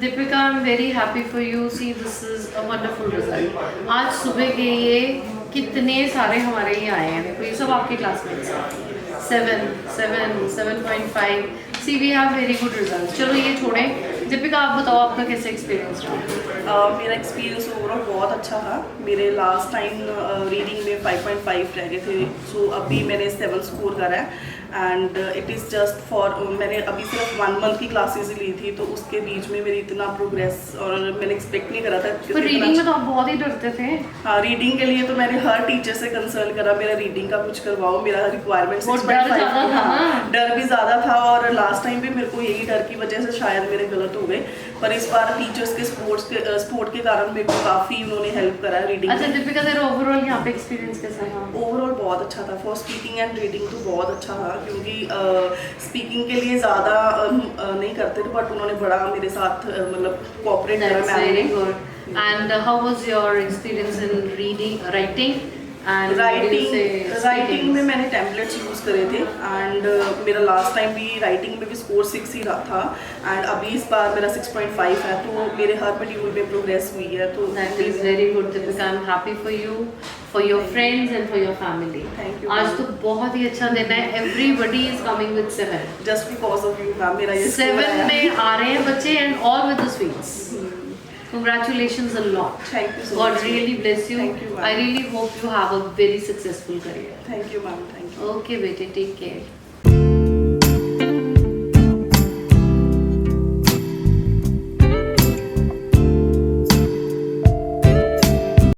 Deepika, I am very happy for you. See this is a wonderful result. आज सुबह के ये कितने सारे हमारे ये आए हैं, देखो ये सब आपके क्लासमेट्स हैं. 7.5. See we have very good result. चलो ये छोड़ें. दीपिका आप बताओ आपका कैसे एक्सपीरियंस रहा? मेरा एक्सपीरियंस ओवरऑल बहुत अच्छा था. मेरे लास्ट टाइम रीडिंग में 5.5 रह गए थे. सो अभी मैंने 7 स्कोर करा है. And it is just for, मैंने अभी सिर्फ 1 मंथ की क्लासेस ली थी, तो उसके बीच में मेरी इतना प्रोग्रेस और मैंने एक्सपेक्ट नहीं करा था. पर रीडिंग में तो आप बहुत ही डरते थे. हाँ, रीडिंग के लिए तो मैंने हर टीचर से कंसर्न करा, मेरा रीडिंग का कुछ करवाओ, मेरा रिक्वायरमेंट डर भी ज़्यादा था. और लास्ट टाइम भी मेरे को यही डर की वजह से शायद मेरे गलत हो गए. पर इस बार टीचर्स के स्पोर्ट के कारण मेरे को काफ़ी उन्होंने हेल्प करा रीडिंग. अच्छा दीपिका, तेरा ओवरऑल यहाँ पे एक्सपीरियंस कैसा था? ओवरऑल बहुत अच्छा था. फॉर स्पीकिंग एंड रीडिंग तो बहुत अच्छा था, क्योंकि स्पीकिंग के लिए ज़्यादा नहीं करते थे, बट उन्होंने बड़ा मेरे साथ मतलब कोऑपरेट करा. Very good. And how was your experience in reading, writing and writing में मैंने टेम्पलेट्स यूज़ करे थे. एंड मेरा लास्ट टाइम भी राइटिंग में भी स्कोर 6 ही रहा था. एंड अभी इस बार मेरा 6.5 है, तो मेरे हर मॉड्यूल में प्रोग्रेस हुई है. तो that is very good Deepika. I am happy for you, for your friends and for your family. Thank you. आज तो बहुत ही अच्छा दिन है. Everybody is coming with 7 just because of you ma'am. मेरा ये 7 में आ रहे हैं बच्चे and all with the sweets. Congratulations a lot. Thank you so God much. really bless you. Thank you, ma'am. I really hope you have a very successful career. Thank you, ma'am. Thank you. Okay, bete, take care.